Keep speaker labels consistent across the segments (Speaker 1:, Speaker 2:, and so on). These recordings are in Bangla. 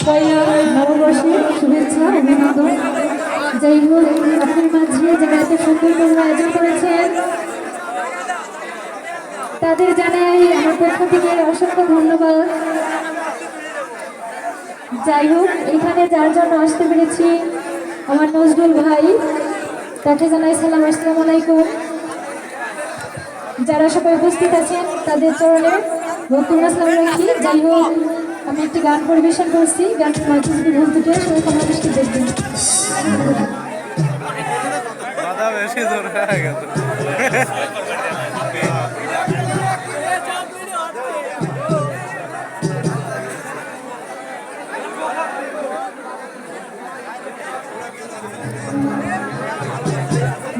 Speaker 1: পয়লা নববর্ষের শুভেচ্ছা অভিনন্দন। যাই হোক, আপনার মাঝে যারা এত সুন্দর করে আয়োজন করেছেন তাদের জানাই আমার পক্ষ থেকে অসংখ্য ধন্যবাদ। যাই হোক, এখানে যার জন্য আসতে পেরেছি আমার নজরুল ভাই, তাকে জানাই সালাম, আসসালামু আলাইকুম। যারা সবাই উপস্থিত আছেন তাদের চরণে বক্তব্য সালাম রাখি। যাই হোক, আমি একটি গান পরিবেশন করছি, গানটির মাঝে যদি ভুল ত্রুটি হয় সবাই ক্ষমা দৃষ্টি দেখবেন।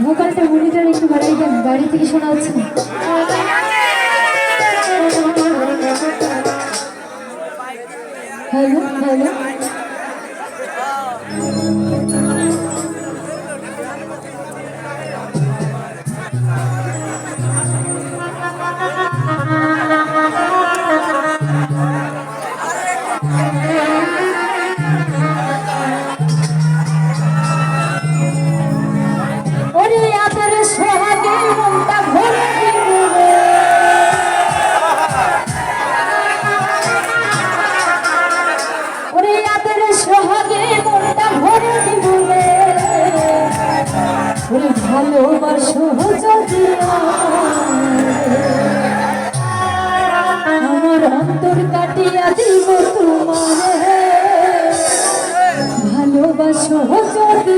Speaker 1: ভোকালটা মনিটর একটু বাড়াই দেন, বাড়ি থেকে শোনা হচ্ছে না। হ্যালো হ্যালো, ভালোবাসো যদি আমার অন্তর কাটিয়া দিব তোমারে, ভালোবাসো যদি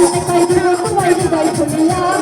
Speaker 1: বাইরের বন্ধু বাইরের দায়িত্ব নিয়া